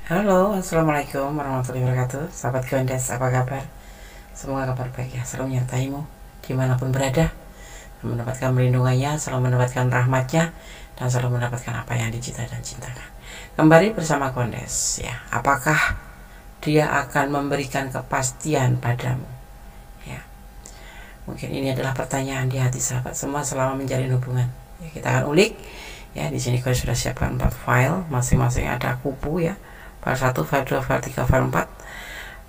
Halo, assalamualaikum warahmatullahi wabarakatuh. Sahabat Gondes, apa kabar? Semoga kabar baik ya, selalu menyertaimu dimanapun berada, mendapatkan perlindungannya, selalu mendapatkan rahmatnya, dan selalu mendapatkan apa yang dicita dan cintakan. Kembali bersama Gondes ya. Apakah dia akan memberikan kepastian padamu? Ya, mungkin ini adalah pertanyaan di hati sahabat semua selama menjalin hubungan. Ya, kita akan ulik. Ya, di sini Gondes sudah siapkan 4 file, masing-masing ada kupu ya. File 1, file 2, file 3, file 4.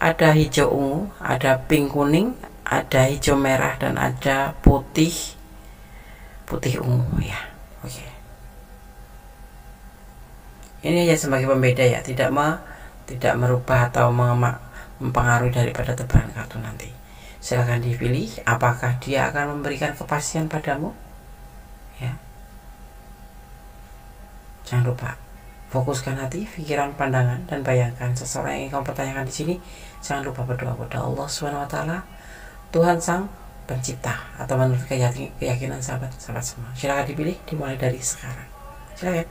Ada hijau ungu, ada pink kuning, ada hijau merah, dan ada putih ungu ya. Oke. Ini hanya sebagai pembeda ya, tidak merubah atau mempengaruhi daripada tebaran kartu nanti. Silahkan dipilih apakah dia akan memberikan kepastian padamu. Ya. Jangan lupa fokuskan hati, pikiran, pandangan, dan bayangkan seseorang yang ingin kamu pertanyakan di sini. Jangan lupa berdoa kepada Allah Subhanahu wa Ta'ala, Tuhan Sang Pencipta, atau menurut keyakinan sahabat semua. Silakan dipilih, dimulai dari sekarang. Silakan.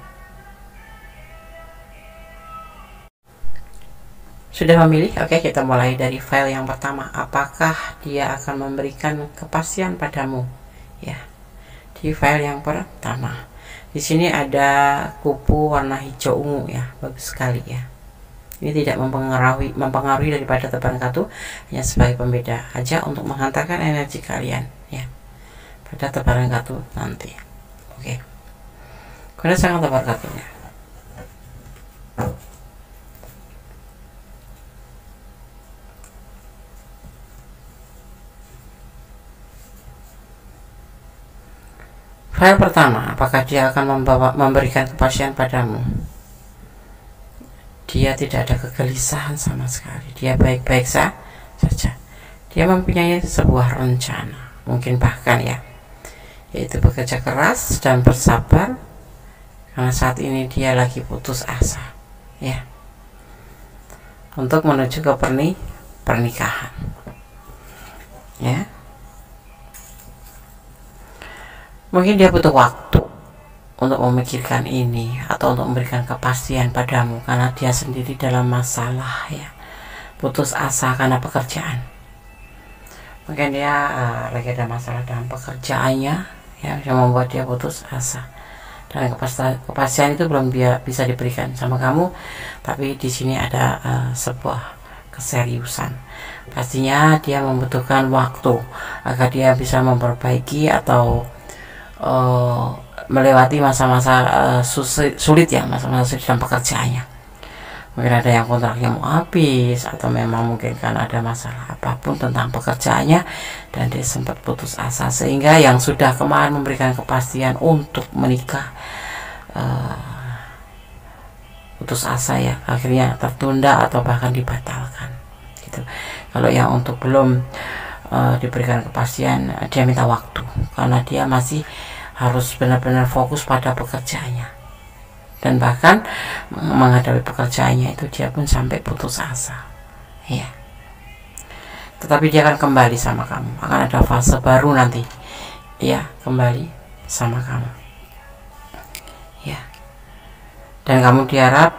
Sudah memilih? Oke, kita mulai dari file yang pertama. Apakah dia akan memberikan kepastian padamu? Ya, di file yang pertama. Di sini ada kupu warna hijau ungu ya, bagus sekali ya. Ini tidak mempengaruhi daripada tebaran kartu, hanya sebagai pembeda aja untuk menghantarkan energi kalian ya pada tebaran kartu nanti. Oke. Kemudian sangat tebar kartunya. File pertama, apakah dia akan memberikan kepastian padamu? Dia tidak ada kegelisahan sama sekali. Dia baik-baik saja. Dia mempunyai sebuah rencana, mungkin bahkan ya, yaitu bekerja keras dan bersabar, karena saat ini dia lagi putus asa ya, untuk menuju ke pernikahan ya. Mungkin dia butuh waktu untuk memikirkan ini atau untuk memberikan kepastian padamu, karena dia sendiri dalam masalah ya, putus asa karena pekerjaan. Mungkin dia lagi ada masalah dalam pekerjaannya ya, yang membuat dia putus asa, dan kepastian itu belum bisa diberikan sama kamu. Tapi di sini ada sebuah keseriusan. Pastinya dia membutuhkan waktu agar dia bisa memperbaiki atau melewati masa-masa sulit ya, masa-masa sulit dalam pekerjaannya. Mungkin ada yang kontraknya mau habis, atau memang mungkin kan ada masalah apapun tentang pekerjaannya, dan dia sempat putus asa, sehingga yang sudah kemarin memberikan kepastian untuk menikah putus asa ya, akhirnya tertunda atau bahkan dibatalkan gitu. Kalau yang untuk belum diberikan kepastian, dia minta waktu, karena dia masih harus benar-benar fokus pada pekerjaannya, dan bahkan menghadapi pekerjaannya itu dia pun sampai putus asa ya. Tetapi dia akan kembali sama kamu, akan ada fase baru nanti ya, kembali sama kamu ya. Dan kamu diharap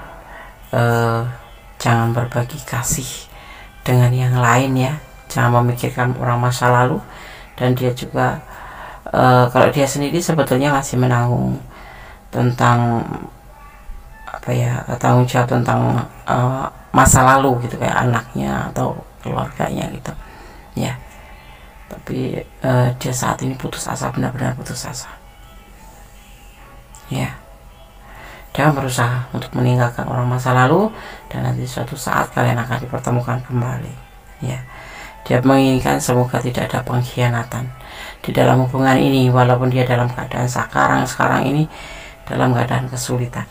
jangan berbagi kasih dengan yang lain ya, jangan memikirkan orang masa lalu. Dan dia juga kalau dia sendiri sebetulnya masih menanggung tentang apa ya, tanggung jawab tentang masa lalu gitu, kayak anaknya atau keluarganya gitu ya. Tapi dia saat ini putus asa, benar-benar putus asa ya. Dia berusaha untuk meninggalkan orang masa lalu, dan nanti suatu saat kalian akan dipertemukan kembali ya. Dia menginginkan semoga tidak ada pengkhianatan di dalam hubungan ini, walaupun dia dalam keadaan sekarang ini dalam keadaan kesulitan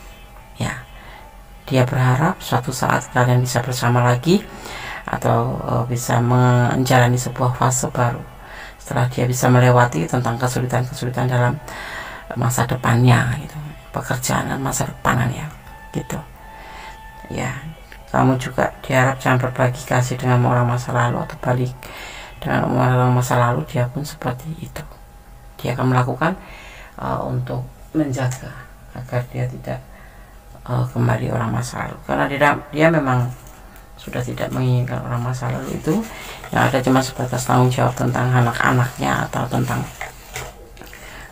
ya. Dia berharap suatu saat kalian bisa bersama lagi, atau bisa menjalani sebuah fase baru setelah dia bisa melewati tentang kesulitan dalam masa depannya gitu, pekerjaan dan masa depanan ya gitu ya. Kamu juga diharap jangan berbagi kasih dengan orang masa lalu, atau balik dengan orang masa lalu. Dia pun seperti itu. Dia akan melakukan untuk menjaga agar dia tidak kembali orang masa lalu, karena dia memang sudah tidak menginginkan orang masa lalu itu. Yang ada cuma sebatas tanggung jawab tentang anak-anaknya atau tentang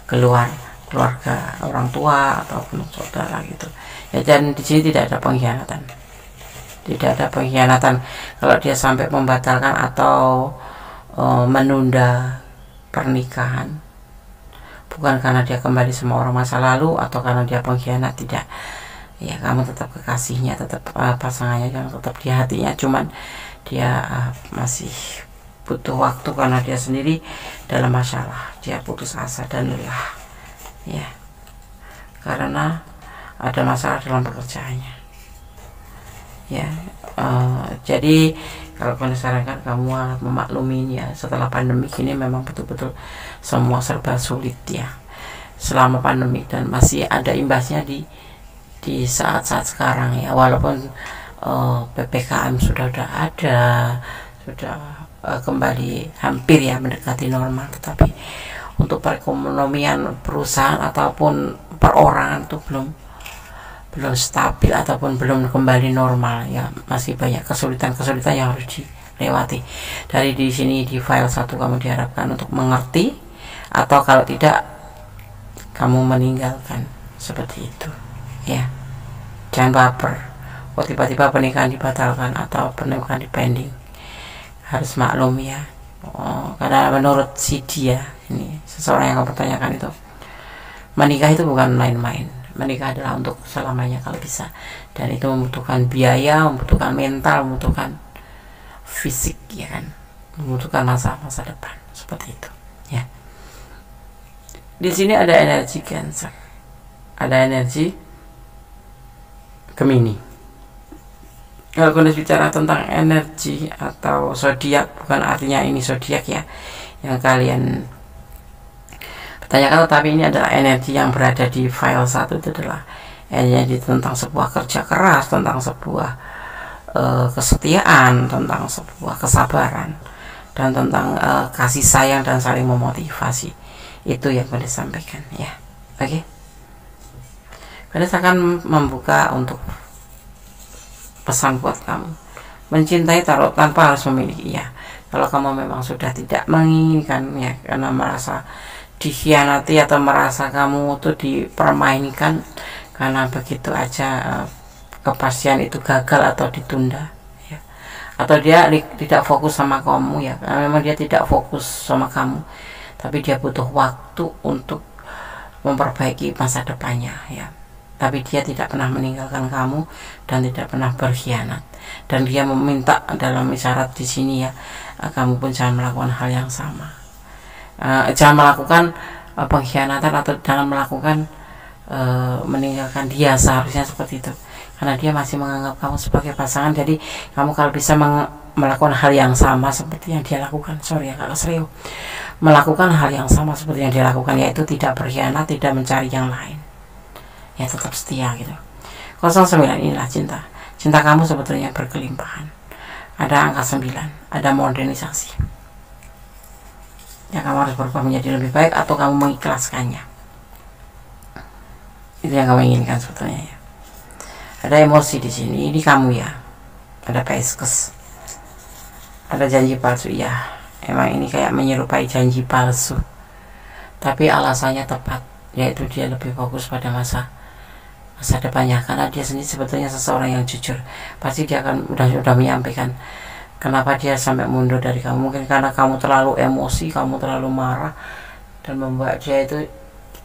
keluarga orang tua ataupun saudara gitu ya. Dan di sini tidak ada pengkhianatan, kalau dia sampai membatalkan atau menunda pernikahan, bukan karena dia kembali sama orang masa lalu atau karena dia pengkhianat, tidak ya. Kamu tetap kekasihnya, tetap pasangannya yang tetap di hatinya, cuman dia masih butuh waktu karena dia sendiri dalam masalah, dia putus asa dan lelah ya, karena ada masalah dalam pekerjaannya ya. Jadi kalau kalian sarankan, kamu harus memaklumi ya, setelah pandemi ini memang betul-betul semua serba sulit ya selama pandemi, dan masih ada imbasnya di saat-saat sekarang ya. Walaupun PPKM sudah ada, sudah kembali hampir ya mendekati normal, tetapi untuk perekonomian perusahaan ataupun perorangan itu belum stabil ataupun belum kembali normal ya. Masih banyak kesulitan yang harus dilewati. Dari di sini di file 1 kamu diharapkan untuk mengerti, atau kalau tidak kamu meninggalkan, seperti itu ya. Jangan baper kok tiba-tiba pernikahan dibatalkan atau pernikahan dipending, harus maklum ya. Karena menurut si dia ini, seseorang yang kamu pertanyakan itu, menikah itu bukan main-main. Menikah adalah untuk selamanya kalau bisa, dan itu membutuhkan biaya, membutuhkan mental, membutuhkan fisik ya kan, membutuhkan masa depan, seperti itu ya. Di sini ada energi Cancer, ada energi Gemini. Kalau kalian bicara tentang energi atau zodiak, bukan artinya ini zodiak ya yang kalian pertanyakan, tetapi ini adalah energi yang berada di file 1. Itu adalah energi tentang sebuah kerja keras, tentang sebuah kesetiaan, tentang sebuah kesabaran, dan tentang kasih sayang dan saling memotivasi. Itu yang kalian sampaikan ya. Oke, kalian akan membuka untuk pesan buat kamu. Mencintai taruh tanpa harus memiliki ya. Kalau kamu memang sudah tidak menginginkan ya, karena merasa dikhianati atau merasa kamu tuh dipermainkan, karena begitu aja kepastian itu gagal atau ditunda ya. Atau dia tidak fokus sama kamu ya, karena memang dia tidak fokus sama kamu, tapi dia butuh waktu untuk memperbaiki masa depannya ya. Tapi dia tidak pernah meninggalkan kamu dan tidak pernah berkhianat, dan dia meminta dalam isyarat di sini ya, kamu pun jangan melakukan hal yang sama. Jangan melakukan pengkhianatan atau jangan melakukan meninggalkan dia, seharusnya seperti itu, karena dia masih menganggap kamu sebagai pasangan. Jadi kamu kalau bisa melakukan hal yang sama seperti yang dia lakukan, sorry ya kalau serius, melakukan hal yang sama seperti yang dia lakukan, yaitu tidak berkhianat, tidak mencari yang lain ya, tetap setia gitu. 09 inilah cinta kamu sebetulnya berkelimpahan, ada angka 9, ada modernisasi ya. Kamu harus berubah menjadi lebih baik atau kamu mengikhlaskannya, itu yang kamu inginkan sebetulnya ya. Ada emosi di sini, ini kamu ya. Ada Pisces, ada janji palsu ya. Emang ini kayak menyerupai janji palsu, tapi alasannya tepat, yaitu dia lebih fokus pada masa depannya, karena dia sendiri sebetulnya seseorang yang jujur. Pasti dia akan udah menyampaikan kenapa dia sampai mundur dari kamu. Mungkin karena kamu terlalu emosi, kamu terlalu marah, dan membuat dia itu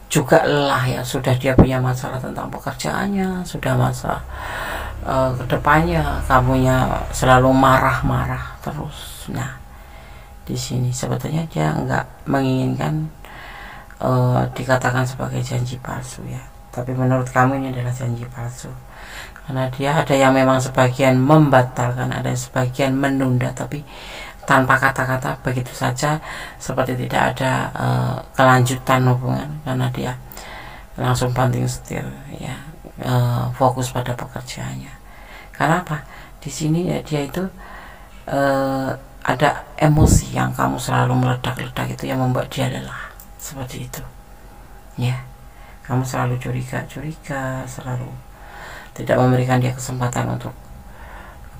juga lelah ya. Sudah dia punya masalah tentang pekerjaannya, sudah masalah kedepannya, kamunya selalu marah-marah terus. Nah, di sini sebetulnya dia nggak menginginkan dikatakan sebagai janji palsu ya, tapi menurut kamu ini adalah janji palsu, karena dia ada yang memang sebagian membatalkan, ada yang sebagian menunda, tapi tanpa kata-kata begitu saja, seperti tidak ada kelanjutan hubungan, karena dia langsung banting setir ya, fokus pada pekerjaannya. Karena apa? Di sini ya dia itu ada emosi yang kamu selalu meledak-ledak, itu yang membuat dia lelah, seperti itu ya. Kamu selalu curiga, selalu tidak memberikan dia kesempatan untuk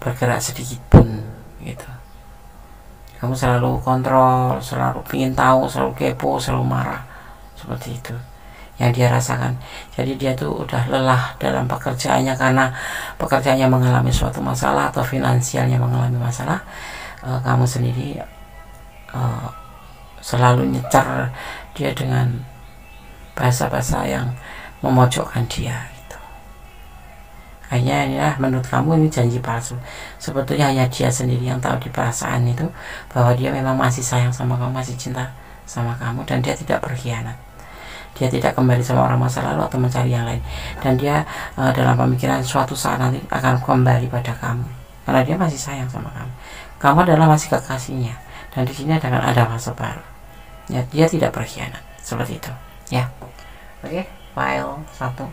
bergerak sedikit pun gitu. Kamu selalu kontrol, selalu ingin tahu, selalu kepo, selalu marah, seperti itu yang dia rasakan. Jadi dia tuh udah lelah dalam pekerjaannya karena pekerjaannya mengalami suatu masalah atau finansialnya mengalami masalah. Kamu sendiri selalu nyecer dia dengan bahasa-bahasa yang memojokkan dia gitu. Hanya inilah menurut kamu ini janji palsu. Sebetulnya hanya dia sendiri yang tahu di perasaan itu bahwa dia memang masih sayang sama kamu, masih cinta sama kamu, dan dia tidak berkhianat. Dia tidak kembali sama orang masa lalu atau mencari yang lain, dan dia dalam pemikiran suatu saat nanti akan kembali pada kamu karena dia masih sayang sama kamu. Kamu adalah masih kekasihnya, dan di sini ada fase baru. Ya, dia tidak berkhianat, seperti itu. Ya, oke. File 1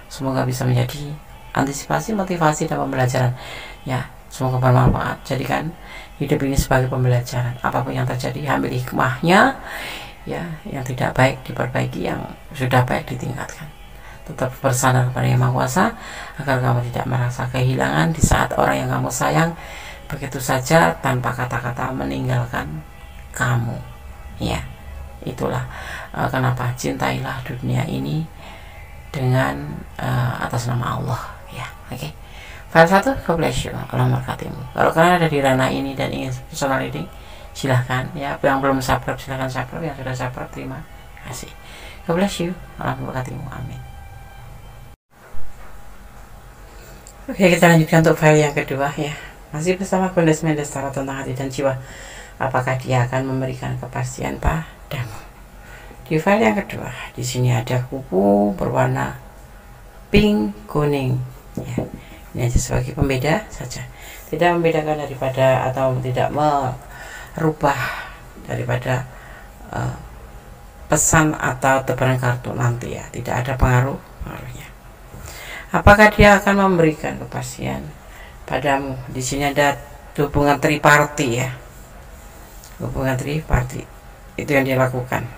semoga bisa menjadi antisipasi, motivasi, dan pembelajaran. Ya, semoga bermanfaat. Jadikan hidup ini sebagai pembelajaran. Apapun yang terjadi, ambil hikmahnya. Ya, yang tidak baik diperbaiki, yang sudah baik ditingkatkan. Tetap bersandar kepada Yang Maha Kuasa agar kamu tidak merasa kehilangan di saat orang yang kamu sayang begitu saja tanpa kata-kata meninggalkan kamu. Ya, itulah kenapa cintailah dunia ini dengan atas nama Allah. Ya, oke. File 1, God bless you. Allah memberkatimu. Kalau kalian ada di ranah ini dan ingin personal reading, silahkan. Ya, yang belum subscribe silahkan subscribe, yang sudah subscribe terima kasih. God bless you. Allah memberkatimu. Amin. Oke, kita lanjutkan untuk file yang kedua ya. Masih bersama Goddess Mendestara tentang hati dan jiwa. Apakah dia akan memberikan kepastian padamu? Di file yang kedua, di sini ada kupu berwarna pink kuning. Ya, ini aja sebagai pembeda saja. Tidak membedakan daripada atau tidak merubah daripada pesan atau tebaran kartu nanti ya. Tidak ada pengaruhnya. Apakah dia akan memberikan kepastian padamu? Di sini ada hubungan triparty ya. Hubungan triparty itu yang dia lakukan.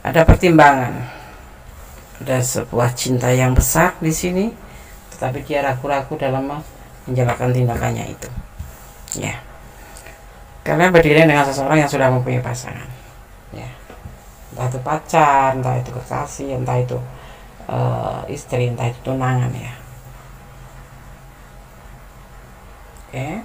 Ada pertimbangan, ada sebuah cinta yang besar di sini, tetapi dia ragu-ragu dalam menjalankan tindakannya itu. Ya, kalian berdiri dengan seseorang yang sudah mempunyai pasangan. Ya, entah itu pacar, entah itu kekasih, entah itu istri, entah itu tunangan ya. Oke.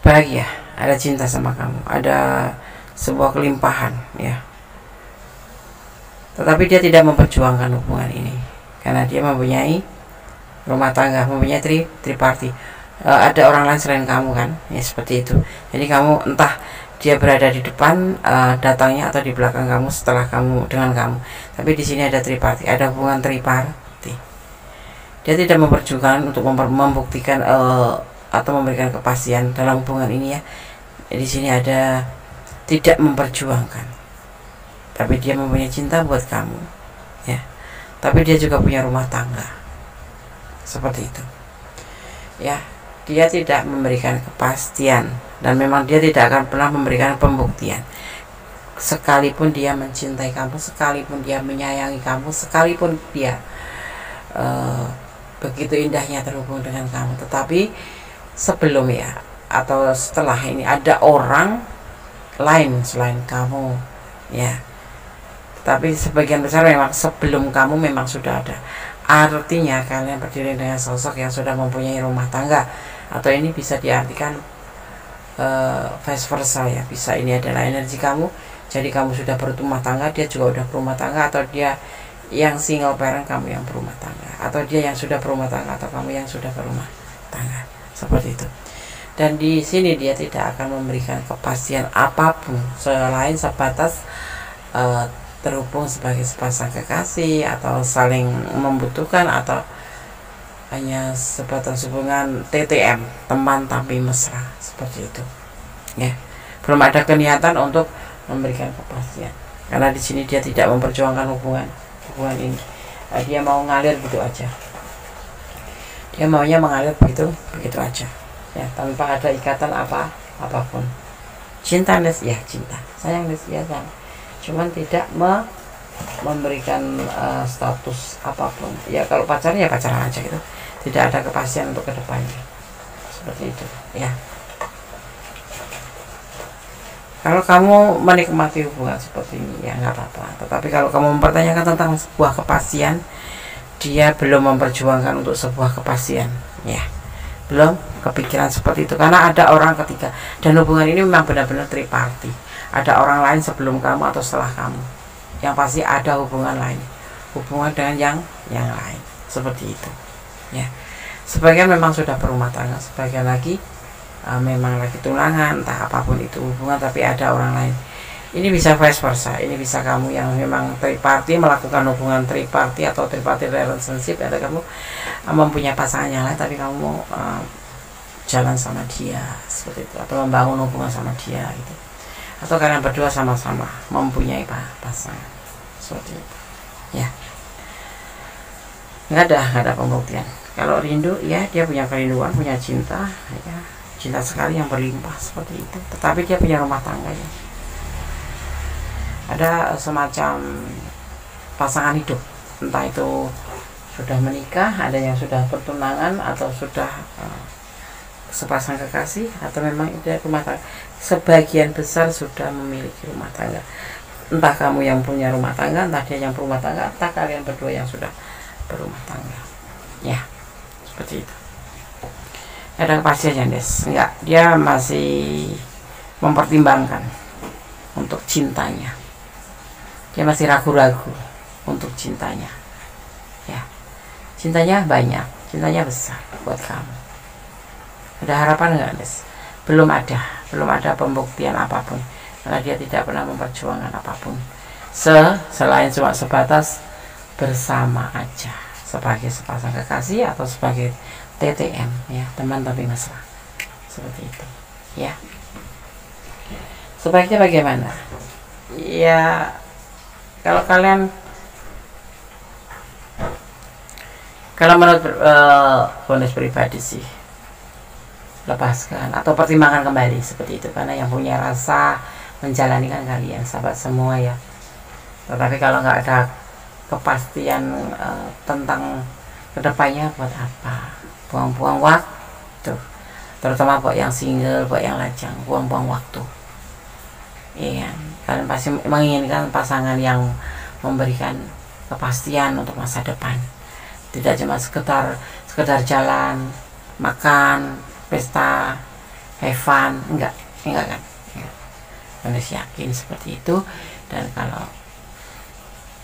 Bahagia, ada cinta sama kamu, ada sebuah kelimpahan ya. Tetapi dia tidak memperjuangkan hubungan ini karena dia mempunyai rumah tangga, mempunyai triparty. Ada orang lain selain kamu kan, ya seperti itu. Jadi kamu entah dia berada di depan datangnya atau di belakang kamu setelah kamu dengan kamu. Tapi di sini ada triparty, ada hubungan triparty. Dia tidak memperjuangkan untuk membuktikan atau memberikan kepastian dalam hubungan ini ya. Di sini ada tidak memperjuangkan, tapi dia mempunyai cinta buat kamu ya. Tapi dia juga punya rumah tangga, seperti itu ya. Dia tidak memberikan kepastian dan memang dia tidak akan pernah memberikan pembuktian. Sekalipun dia mencintai kamu, sekalipun dia menyayangi kamu, sekalipun dia begitu indahnya terhubung dengan kamu, tetapi sebelum ya atau setelah ini ada orang lain selain kamu ya. Tapi sebagian besar memang sebelum kamu memang sudah ada. Artinya kalian berdiri dengan sosok yang sudah mempunyai rumah tangga, atau ini bisa diartikan vice versa ya. Bisa ini adalah energi kamu, jadi kamu sudah berumah tangga, dia juga udah berumah tangga, atau dia yang single parent, kamu yang berumah tangga, atau dia yang sudah berumah tangga atau kamu yang sudah berumah tangga, seperti itu. Dan di sini dia tidak akan memberikan kepastian apapun selain sebatas terhubung sebagai sepasang kekasih atau saling membutuhkan, atau hanya sebatas hubungan TTM, teman tapi mesra, seperti itu ya. Belum ada niatan untuk memberikan kepastian karena di sini dia tidak memperjuangkan hubungan ini. Dia mau ngalir gitu aja, dia maunya mengalir begitu aja ya, tanpa ada ikatan apa apapun. Cinta Nes, ya cinta. Sayang Nes, ya sayang. Cuman tidak memberikan status apapun. Ya kalau pacarnya ya pacaran aja gitu. Tidak ada kepastian untuk kedepannya. Seperti itu, ya. Kalau kamu menikmati hubungan seperti ini, ya nggak apa-apa. Tetapi kalau kamu mempertanyakan tentang sebuah kepastian, dia belum memperjuangkan untuk sebuah kepastian, ya. Belum kepikiran seperti itu. Karena ada orang ketiga. Dan hubungan ini memang benar-benar triparty. Ada orang lain sebelum kamu atau setelah kamu. Yang pasti ada hubungan lain. Hubungan dengan yang lain. Seperti itu, ya. Sebagian memang sudah berumah tangga, sebagian lagi memang lagi tunangan, entah apapun itu hubungan, tapi ada orang lain. Ini bisa vice versa. Ini bisa kamu yang memang triparty melakukan hubungan triparty atau triparty relationship, atau kamu mempunyai pasangan yang lain tapi kamu mau jalan sama dia seperti itu, atau membangun hubungan sama dia gitu. Atau kalian berdua sama-sama mempunyai pasangan seperti itu, ya. Nggak ada pembuktian. Kalau rindu, ya dia punya kerinduan, punya cinta, ya, cinta sekali yang berlimpah seperti itu. Tetapi dia punya rumah tangga, ya. Ada semacam pasangan hidup, entah itu sudah menikah, ada yang sudah bertunangan, atau sudah sepasang kekasih, atau memang ada rumah tangga. Sebagian besar sudah memiliki rumah tangga. Entah kamu yang punya rumah tangga, entah dia yang berumah tangga, entah kalian berdua yang sudah berumah tangga, ya. Seperti itu. Ada kepastian, Des? Enggak, dia masih mempertimbangkan untuk cintanya. Dia masih ragu-ragu untuk cintanya, ya. Cintanya banyak, cintanya besar buat kamu. Ada harapan enggak, Des? Belum ada pembuktian apapun, karena dia tidak pernah memperjuangkan apapun selain cuma sebatas bersama aja, sebagai sepasang kekasih atau sebagai TTM, ya, teman tapi mesra, seperti itu, ya. Sebaiknya bagaimana? Ya, kalau menurut bonus pribadi sih, lepaskan atau pertimbangkan kembali seperti itu, karena yang punya rasa menjalani kan kalian, sahabat semua, ya. Tetapi kalau nggak ada kepastian tentang kedepannya, buat apa buang-buang waktu, terutama buat yang single, buat yang lajang, buang-buang waktu, iya. Kalian pasti menginginkan pasangan yang memberikan kepastian untuk masa depan, tidak cuma sekedar jalan, makan, pesta, have fun, enggak kan, ya. Harus yakin seperti itu. Dan kalau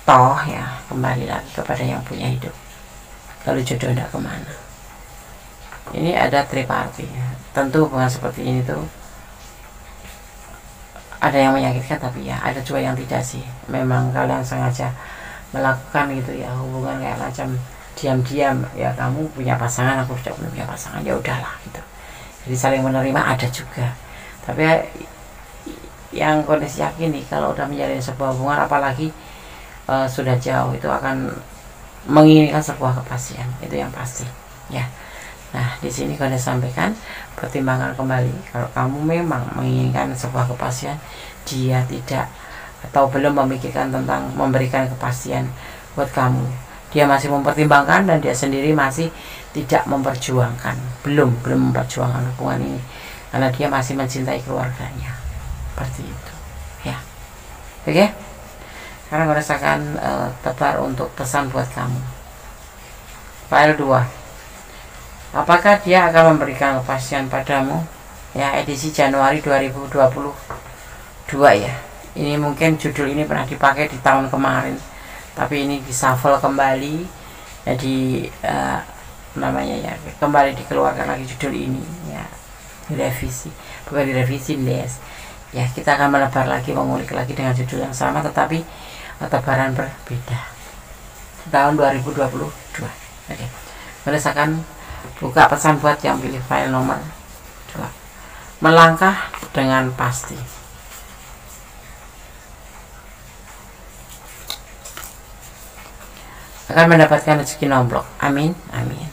toh, ya, kembali lagi kepada yang punya hidup. Kalau jodoh tidak kemana. Ini ada triparty, ya. Tentu hubungan seperti ini tuh ada yang menyakitkan, tapi ya ada juga yang tidak sih. Memang kalian sengaja melakukan gitu, ya, hubungan kayak macam diam-diam, ya, kamu punya pasangan, aku sudah punya pasangan, ya udahlah gitu. Jadi saling menerima ada juga. Tapi ya, yang kondisi yakin nih, kalau udah menjalin sebuah hubungan, apalagi sudah jauh, itu akan menginginkan sebuah kepastian, itu yang pasti, ya. Nah, di sini kalian sampaikan, pertimbangkan kembali. Kalau kamu memang menginginkan sebuah kepastian, dia tidak atau belum memikirkan tentang memberikan kepastian buat kamu, dia masih mempertimbangkan, dan dia sendiri masih tidak memperjuangkan, belum memperjuangkan hubungan ini, karena dia masih mencintai keluarganya, seperti itu, ya. Oke, sekarang gue rasakan tebar untuk pesan buat kamu. File 2, apakah dia akan memberikan kepastian padamu, ya, edisi Januari 2022, ya. Ini mungkin judul ini pernah dipakai di tahun kemarin, tapi ini dishuffle kembali, jadi namanya, ya, kembali dikeluarkan lagi judul ini, ya, direvisi, bukan direvisi, Des, ya. Kita akan melebar lagi, mengulik lagi dengan judul yang sama, tetapi tebaran berbeda, tahun 2022. Oke, berdasarkan buka pesan buat yang pilih file nomor 2. Melangkah dengan pasti. Akan mendapatkan rezeki nomplok. Amin, amin.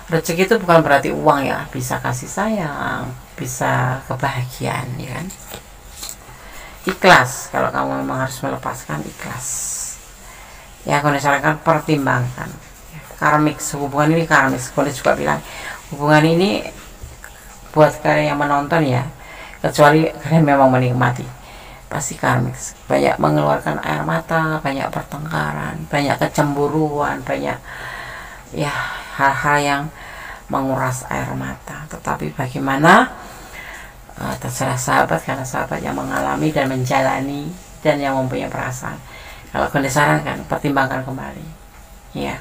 Rezeki itu bukan berarti uang, ya. Bisa kasih sayang, bisa kebahagiaan, ya kan? Ikhlas, kalau kamu memang harus melepaskan, ikhlas. Ya, aku sarankan pertimbangkan. Ya, karmik, hubungan ini karmik. Aku juga bilang hubungan ini buat kalian yang menonton ya, kecuali kalian memang menikmati, pasti karmik. Banyak mengeluarkan air mata, banyak pertengkaran, banyak kecemburuan, banyak ya hal-hal yang menguras air mata. Tetapi bagaimana, terserah sahabat, karena sahabat yang mengalami dan menjalani dan yang mempunyai perasaan. Kalau aku disarankan, pertimbangkan kembali, ya.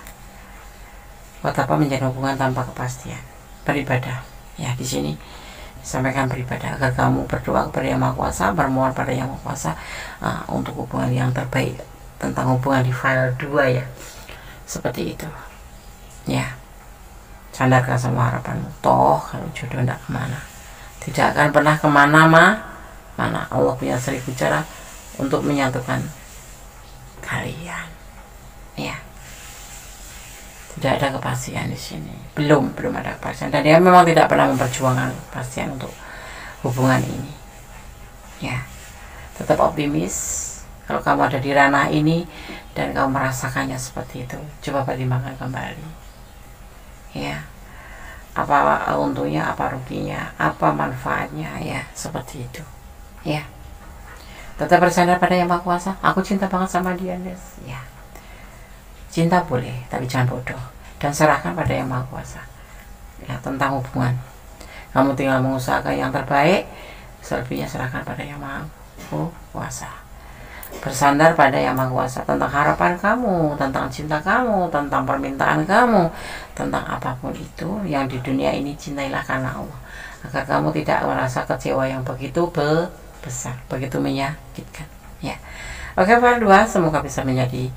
Buat apa menjalin hubungan tanpa kepastian? Beribadah, ya. Di sini sampaikan beribadah agar kamu berdoa kepada Yang Maha Kuasa, bermohon pada Yang Maha Kuasa untuk hubungan yang terbaik, tentang hubungan di file 2 ya. Seperti itu, ya. Sandarkan semua harapanmu. Toh kalau jodoh tidak kemana, tidak akan pernah kemana mana. Allah punya 1000 cara untuk menyatukan kalian, ya. Tidak ada kepastian di sini, belum ada kepastian, dan dia memang tidak pernah memperjuangkan kepastian untuk hubungan ini, ya. Tetap optimis. Kalau kamu ada di ranah ini dan kamu merasakannya seperti itu, coba pertimbangkan kembali, ya. Apa untungnya, apa ruginya, apa manfaatnya, ya. Seperti itu, ya. Tetap bersandar pada Yang Maha Kuasa. Aku cinta banget sama dia, guys, ya. Cinta boleh, tapi jangan bodoh. Dan serahkan pada Yang Maha Kuasa, ya, tentang hubungan. Kamu tinggal mengusahakan yang terbaik, selebihnya serahkan pada Yang Maha Kuasa. Bersandar pada Yang Maha Kuasa tentang harapan kamu, tentang cinta kamu, tentang permintaan kamu, tentang apapun itu yang di dunia ini, cintailah karena Allah, agar kamu tidak merasa kecewa yang begitu besar, begitu menyakitkan, ya. Oke, file 2 semoga bisa menjadi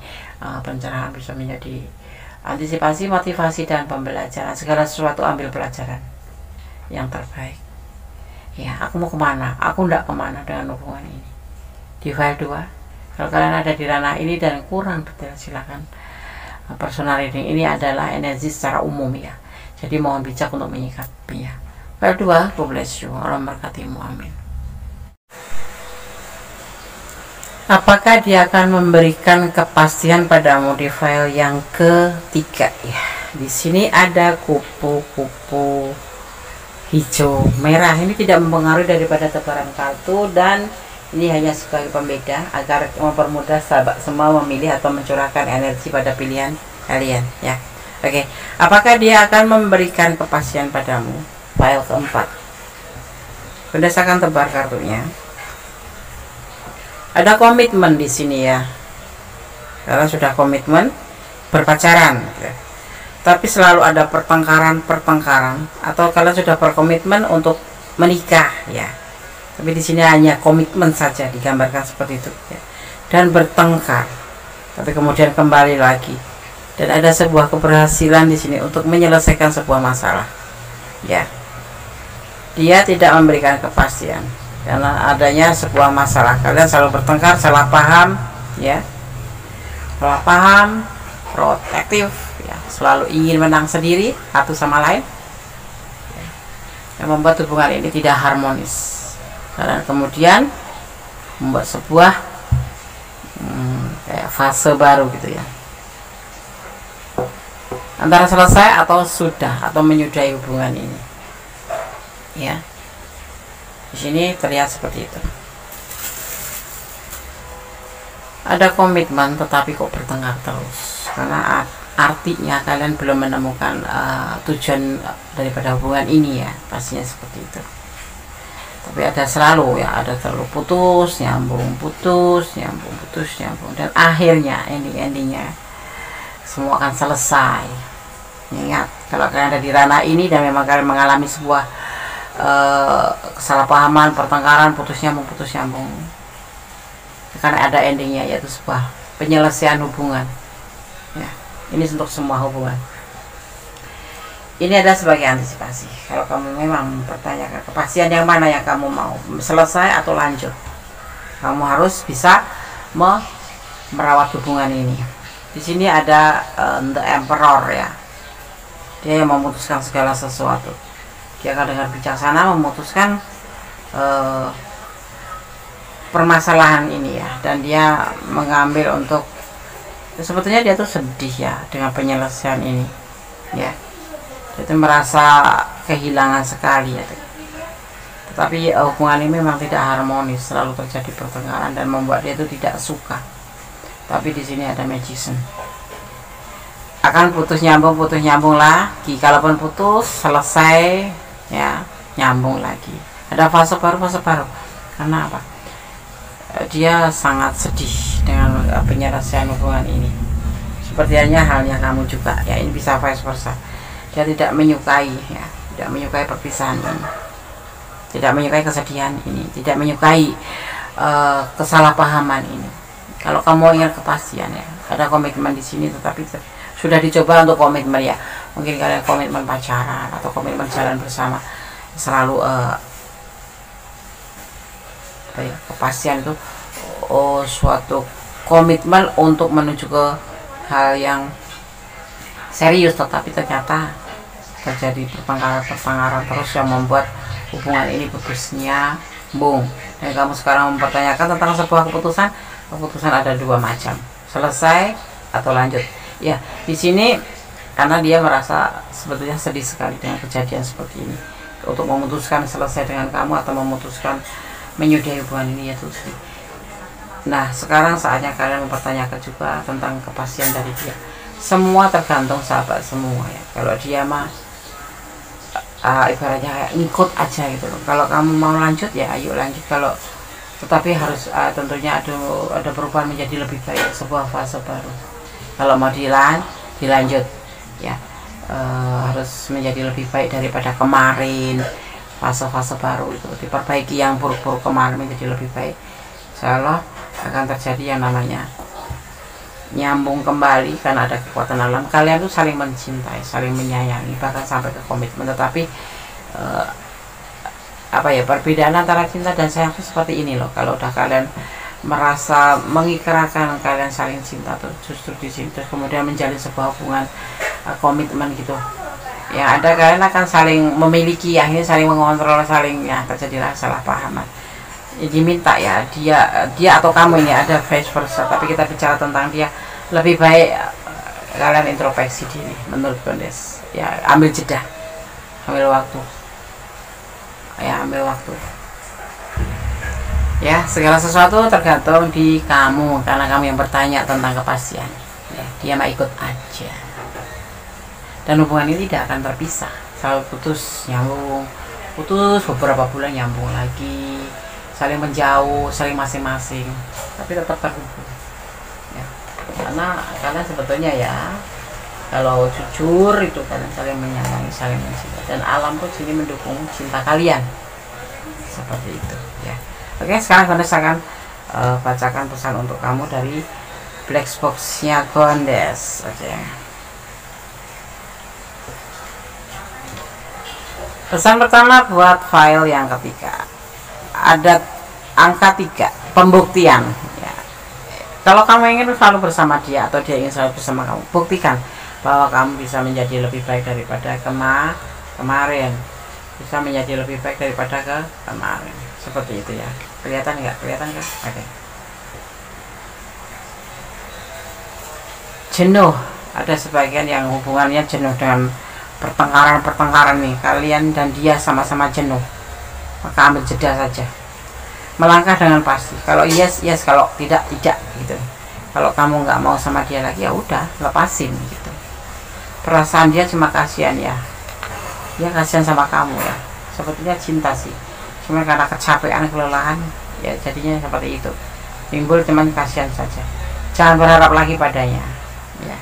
pencerahan, bisa menjadi antisipasi, motivasi, dan pembelajaran. Segala sesuatu ambil pelajaran yang terbaik, ya. Aku mau kemana? Aku tidak kemana dengan hubungan ini. Di file 2, kalau kalian ada di ranah ini dan kurang detail, silakan. Personal reading ini adalah energi secara umum, ya. Jadi mohon bijak untuk menyikapinya. File 2, God bless you. Allah memberkatimu, amin. Apakah dia akan memberikan kepastian padamu di file yang ketiga, ya. Di sini ada kupu-kupu hijau merah. Ini tidak mempengaruhi daripada tebaran kartu, dan ini hanya sebagai pembeda agar mempermudah sahabat semua memilih atau mencurahkan energi pada pilihan kalian, ya. Oke, apakah dia akan memberikan kepastian padamu? File keempat. Berdasarkan tebar kartunya, ada komitmen di sini, ya. Karena sudah komitmen berpacaran, ya. Tapi selalu ada pertengkaran, atau kalian sudah berkomitmen untuk menikah, ya. Tapi di sini hanya komitmen saja digambarkan seperti itu, ya. Dan bertengkar, tapi kemudian kembali lagi, dan ada sebuah keberhasilan di sini untuk menyelesaikan sebuah masalah, ya. Dia tidak memberikan kepastian karena adanya sebuah masalah. Kalian selalu bertengkar, salah paham, ya. Salah paham, protektif, ya. Selalu ingin menang sendiri satu sama lain, ya. Yang membuat hubungan ini tidak harmonis. Dan kemudian membuat sebuah kayak fase baru gitu, ya. Antara selesai atau sudah atau menyudahi hubungan ini, ya. Di sini terlihat seperti itu. Ada komitmen tetapi kok bertengkar terus, karena artinya kalian belum menemukan tujuan daripada hubungan ini, ya. Pastinya seperti itu. Tapi ada selalu, ya, ada terlalu putus nyambung, dan akhirnya endingnya semua akan selesai. Ingat, kalau kalian ada di ranah ini dan memang kalian mengalami sebuah kesalahpahaman, pertengkaran, putus nyambung, karena ada endingnya, yaitu sebuah penyelesaian hubungan, ya. Ini untuk semua hubungan. Ini ada sebagai antisipasi. Kalau kamu memang mempertanyakan kepastian yang mana yang kamu mau, selesai atau lanjut, kamu harus bisa merawat hubungan ini. Di sini ada The Emperor, ya. Dia yang memutuskan segala sesuatu. Dia akan dengan bijaksana memutuskan permasalahan ini ya, dan dia mengambil untuk, sebetulnya dia tuh sedih ya dengan penyelesaian ini ya, dia tuh merasa kehilangan sekali ya. Tetapi hubungan ini memang tidak harmonis, selalu terjadi pertengkaran dan membuat dia itu tidak suka. Tapi di sini ada magician, akan putus nyambung lagi. Kalaupun putus selesai ya, nyambung lagi, ada fase baru. Karena apa? Dia sangat sedih dengan penyelesaian hubungan ini. Seperti halnya kamu juga ya, ini bisa vice versa. Dia tidak menyukai ya, tidak menyukai perpisahan ini, tidak menyukai kesedihan ini, tidak menyukai kesalahpahaman ini. Kalau kamu ingin kepastian ya, ada komitmen di sini, tetapi sudah dicoba untuk komitmen ya, mungkin kalian komitmen pacaran atau komitmen jalan bersama, selalu kepastian itu suatu komitmen untuk menuju ke hal yang serius, tetapi ternyata terjadi pertengkaran terus yang membuat hubungan ini putus nyambung. Dan kamu sekarang mempertanyakan tentang sebuah keputusan ada dua macam, selesai atau lanjut ya. Di sini karena dia merasa sebetulnya sedih sekali dengan kejadian seperti ini, untuk memutuskan selesai dengan kamu atau memutuskan menyudahi hubungan ini yaitu sedih. Nah, sekarang saatnya kalian mempertanyakan juga tentang kepastian dari dia. Semua tergantung sahabat semua ya. Kalau dia mah ibaratnya kayak ngikut aja gitu loh. Kalau kamu mau lanjut ya ayo lanjut, kalau tetapi harus tentunya ada perubahan menjadi lebih baik, sebuah fase baru. Kalau mau dilanjut ya, harus menjadi lebih baik daripada kemarin. Fase-fase baru itu diperbaiki yang buruk-buruk kemarin menjadi lebih baik. Insyaallah akan terjadi yang namanya nyambung kembali karena ada kekuatan alam. Kalian tuh saling mencintai, saling menyayangi, bahkan sampai ke komitmen. Tetapi perbedaan antara cinta dan sayang itu seperti ini loh. Kalau udah kalian merasa mengikrarkan kalian saling cinta tuh justru di sini, terus kemudian menjalin sebuah hubungan komitmen gitu ya, ada kalian akan saling memiliki, akhirnya saling mengontrol, saling ya terjadilah salah pahaman. Diminta ya dia atau kamu ini ada vice versa, tapi kita bicara tentang dia, lebih baik kalian introspeksi diri menurut Gondes ya, ambil jeda, ambil waktu ya. Segala sesuatu tergantung di kamu, karena kamu yang bertanya tentang kepastian ya. Dia mah ikut aja, dan hubungan ini tidak akan terpisah, selalu putus nyambung, putus beberapa bulan nyambung lagi, saling menjauh, saling masing-masing, tapi tetap terhubung ya. Karena kalian sebetulnya ya, kalau jujur itu kalian saling menyayangi, saling mencintai, dan alam pun sini mendukung cinta kalian seperti itu ya. Oke, sekarang Gondes akan bacakan pesan untuk kamu dari black box-nya Gondes. Oke. Pesan pertama buat file yang ketiga, ada angka 3, pembuktian ya. Kalau kamu ingin selalu bersama dia atau dia ingin selalu bersama kamu, buktikan bahwa kamu bisa menjadi lebih baik daripada kemarin, bisa menjadi lebih baik daripada kemarin, seperti itu ya. Kelihatan nggak? Oke. Jenuh, ada sebagian yang hubungannya jenuh dengan pertengkaran nih, kalian dan dia sama-sama jenuh, maka ambil jeda saja, melangkah dengan pasti. Kalau yes, kalau tidak gitu. Kalau kamu nggak mau sama dia lagi ya udah, lepasin gitu. Perasaan dia cuma kasihan ya, dia kasihan sama kamu ya, sebetulnya cinta sih, cuma karena kecapean, kelelahan ya jadinya seperti itu, timbul cuman kasihan saja. Jangan berharap lagi padanya ya,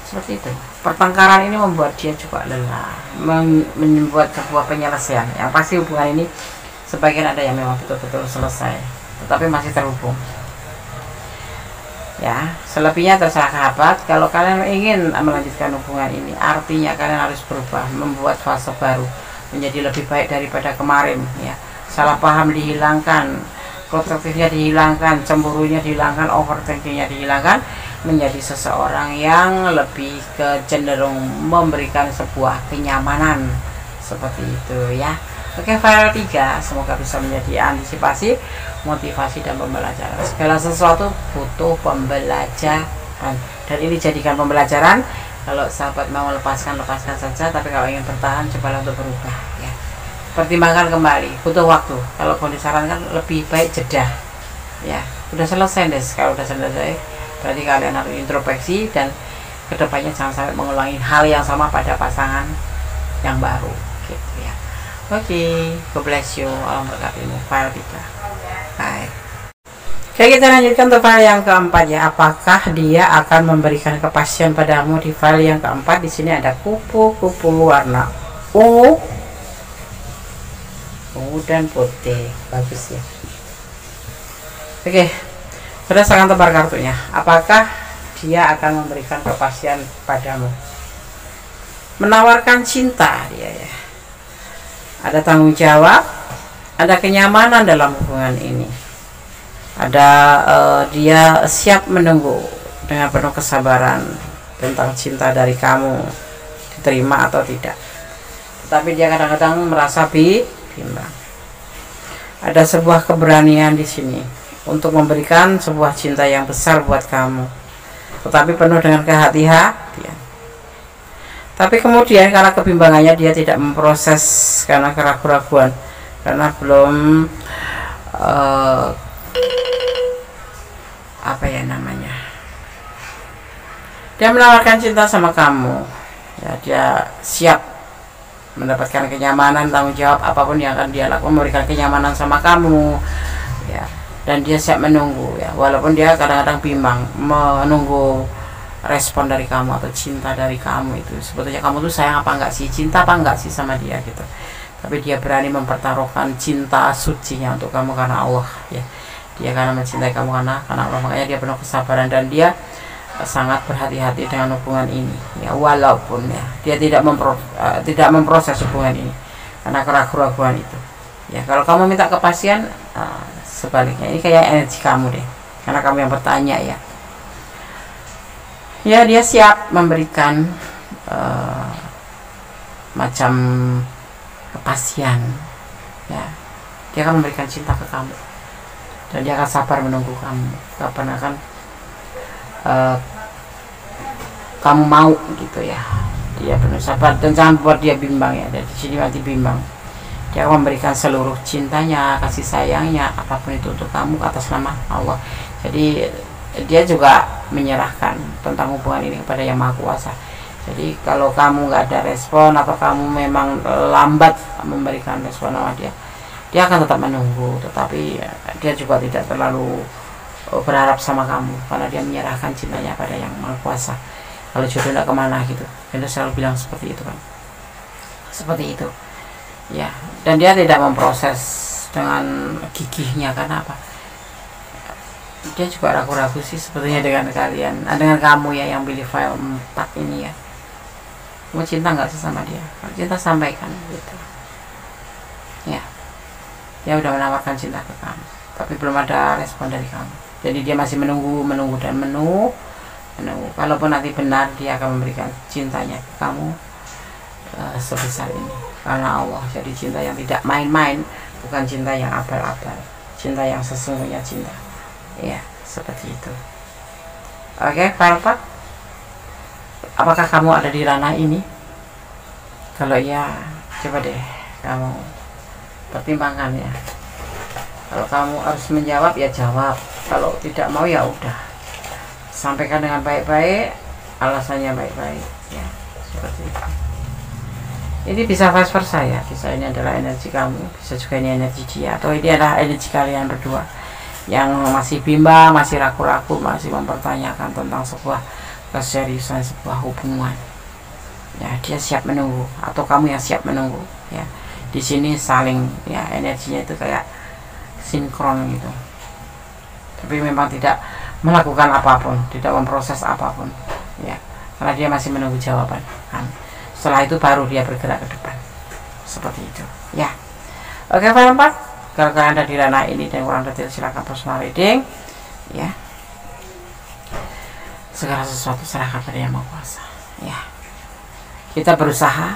seperti itu. Pertengkaran ini membuat dia juga lelah, membuat sebuah penyelesaian yang pasti. Hubungan ini sebagian ada yang memang betul-betul selesai, tetapi masih terhubung ya. Selebihnya terserah sahabat. Kalau kalian ingin melanjutkan hubungan ini, artinya kalian harus berubah, membuat fase baru, menjadi lebih baik daripada kemarin ya. Salah paham dihilangkan, protektifnya dihilangkan, cemburunya dihilangkan, overthinkingnya dihilangkan. menjadi seseorang yang lebih cenderung memberikan sebuah kenyamanan seperti itu ya. Oke, file 3 semoga bisa menjadi antisipasi, motivasi dan pembelajaran. Segala sesuatu butuh pembelajaran dan ini jadikan pembelajaran. Kalau sahabat mau lepaskan saja, tapi kalau ingin bertahan cobalah untuk berubah ya. Pertimbangkan kembali, butuh waktu. Kalau mau disarankan lebih baik jeda ya. Udah selesai deh, kalau udah selesai berarti kalian harus introspeksi dan kedepannya jangan sampai mengulangi hal yang sama pada pasangan yang baru gitu ya. Oke, God bless you, alam berkatimu. File 3. Bye. Oke, kita lanjutkan untuk file yang keempat ya. Apakah dia akan memberikan kepastian padamu? Di file yang keempat di sini ada kupu-kupu warna ungu dan putih, bagus ya. Oke, berdasarkan tebar kartunya, apakah dia akan memberikan kepastian padamu? Menawarkan cinta dia ya. Ada tanggung jawab, ada kenyamanan dalam hubungan ini. Ada dia siap menunggu dengan penuh kesabaran tentang cinta dari kamu, diterima atau tidak. Tetapi dia kadang-kadang merasa bimbang. Ada sebuah keberanian di sini untuk memberikan sebuah cinta yang besar buat kamu, tetapi penuh dengan kehati-hatian. Tapi kemudian karena kebimbangannya dia tidak memproses karena keraguan-raguan, karena belum apa ya namanya, dia menawarkan cinta sama kamu ya. Dia siap mendapatkan kenyamanan, tanggung jawab apapun yang akan dia lakukan, memberikan kenyamanan sama kamu ya. Dan dia siap menunggu ya, walaupun dia kadang-kadang bimbang menunggu respon dari kamu atau cinta dari kamu. Itu sebetulnya kamu tuh sayang apa enggak sih, cinta apa enggak sih sama dia gitu. Tapi dia berani mempertaruhkan cinta sucinya untuk kamu karena Allah ya. Dia karena mencintai kamu karena Allah, makanya dia penuh kesabaran dan dia sangat berhati-hati dengan hubungan ini ya, walaupun ya dia tidak memproses hubungan ini karena keraguan-raguan itu ya. Kalau kamu minta kepastian, sebaliknya ini kayak energi kamu deh, karena kamu yang bertanya ya. Ya, dia siap memberikan macam kepastian ya. Dia akan memberikan cinta ke kamu dan dia akan sabar menunggu kamu kapan akan kamu mau gitu ya. Dia penuh sabar dan jangan buat dia bimbang ya. Dari sini nanti bimbang. Dia akan memberikan seluruh cintanya, kasih sayangnya, apapun itu untuk kamu atas nama Allah. Jadi dia juga menyerahkan tentang hubungan ini kepada Yang Maha Kuasa. Jadi kalau kamu nggak ada respon atau kamu memang lambat memberikan respon sama dia, dia akan tetap menunggu, tetapi dia juga tidak terlalu berharap sama kamu karena dia menyerahkan cintanya pada Yang Maha Kuasa. Kalau jodoh tidak kemana gitu, dia selalu bilang seperti itu kan, seperti itu ya. Dan dia tidak memproses dengan gigihnya, karena apa? Dia juga ragu-ragu sih sebetulnya dengan kalian, dengan kamu ya yang pilih file 4 ini ya. Kamu cinta nggak sih sama dia? Kalau cinta sampaikan gitu ya. Dia udah menawarkan cinta ke kamu, tapi belum ada respon dari kamu. Jadi dia masih menunggu dan menunggu. Kalaupun nanti benar, dia akan memberikan cintanya ke kamu sebesar ini karena Allah. Jadi cinta yang tidak main-main, bukan cinta yang abal-abal, cinta yang sesungguhnya cinta ya, seperti itu. Oke, file 4. Apakah kamu ada di ranah ini? Kalau iya, coba deh kamu pertimbangkan ya. Kalau kamu harus menjawab ya jawab, kalau tidak mau ya udah, sampaikan dengan baik-baik, alasannya baik-baik ya, seperti itu. Ini bisa vice versa ya, bisa ini adalah energi kamu, bisa juga ini energi dia, atau ini adalah energi kalian berdua yang masih bimbang, masih ragu-ragu, masih mempertanyakan tentang sebuah keseriusan sebuah hubungan ya. Dia siap menunggu atau kamu yang siap menunggu ya. Di sini saling ya, energinya itu kayak sinkron gitu, tapi memang tidak melakukan apapun, tidak memproses apapun ya, karena dia masih menunggu jawaban kan. Setelah itu baru dia bergerak ke depan, seperti itu ya. Oke, file 4. Kalau kalian ada di ranah ini dan kurang detail, silahkan personal reading ya. segala sesuatu serahkan pada Yang Maha Kuasa. Ya, kita berusaha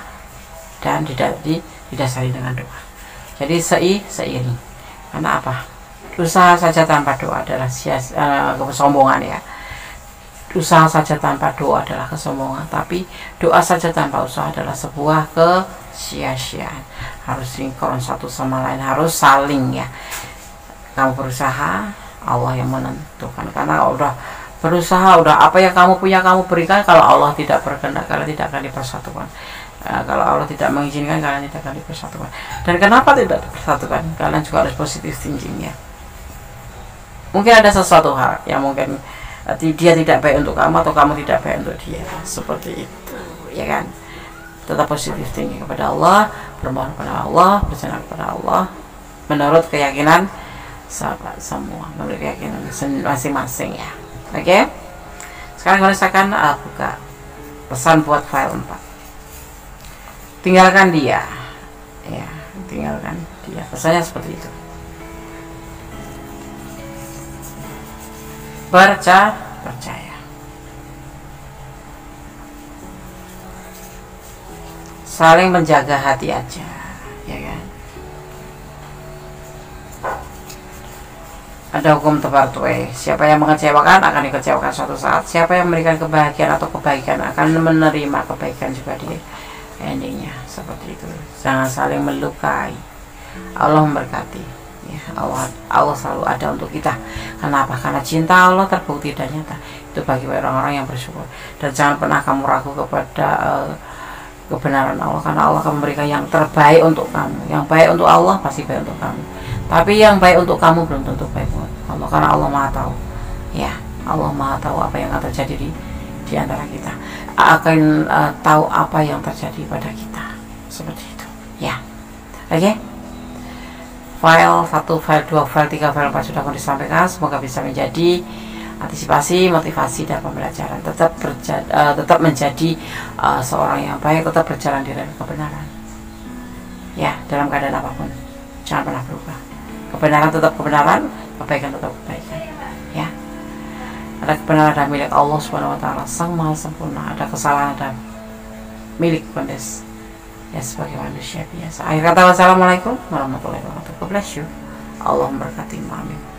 dan didasari dengan doa. Jadi seiring. Karena apa? Usaha saja tanpa doa adalah kesombongan ya. Usaha saja tanpa doa adalah kesombongan, tapi doa saja tanpa usaha adalah sebuah kesia-siaan. Harus sinkron satu sama lain, harus saling ya. Kamu berusaha, Allah yang menentukan. Karena udah berusaha, udah apa yang kamu punya kamu berikan. Kalau Allah tidak berkehendak, kalian tidak akan dipersatukan. Kalau Allah tidak mengizinkan, kalian tidak akan dipersatukan. Dan kenapa tidak dipersatukan? Kalian juga harus positif thinking ya. Mungkin ada sesuatu hal yang mungkin dia tidak baik untuk kamu, atau kamu tidak baik untuk dia, seperti itu ya kan. Tetap positif thinking kepada Allah, bermohon kepada Allah, bersenang kepada Allah, menurut keyakinan sahabat semua, menurut keyakinan masing-masing ya. Oke, sekarang saya akan buka pesan buat file 4. Tinggalkan dia ya, tinggalkan dia, pesannya seperti itu. Percaya, saling menjaga hati aja ya kan. Ada hukum tebar tuai, siapa yang mengecewakan akan dikecewakan suatu saat, siapa yang memberikan kebahagiaan atau kebaikan akan menerima kebaikan juga di endingnya, seperti itu. Jangan saling melukai. Allah memberkati ya. Allah selalu ada untuk kita. Kenapa? Karena cinta Allah terbukti dan nyata. Itu bagi orang-orang yang bersyukur. Dan jangan pernah kamu ragu kepada kebenaran Allah, karena Allah akan memberikan yang terbaik untuk kamu. Yang baik untuk Allah pasti baik untuk kamu, tapi yang baik untuk kamu belum tentu baik untuk Allah, karena Allah Maha tahu ya. Allah Maha tahu apa yang akan terjadi di antara kita, akan tahu apa yang terjadi pada kita, seperti itu ya. Oke, file 1, file 2, file 3, file 4 sudah aku disampaikan. Semoga bisa menjadi antisipasi, motivasi, dan pembelajaran. Tetap menjadi seorang yang baik, tetap berjalan di dalam kebenaran ya, dalam keadaan apapun. Jangan pernah berubah. Kebenaran tetap kebenaran, kebaikan tetap kebaikan ya. Ada kebenaran dan milik Allah Subhanahu wa taala, Sang Maha Sempurna. Ada kesalahan dan milik Kondes ya, sebagai manusia biasa. Akhir kata, wassalamualaikum warahmatullahi wabarakatuh. God bless you. Allah memberkati. Amin.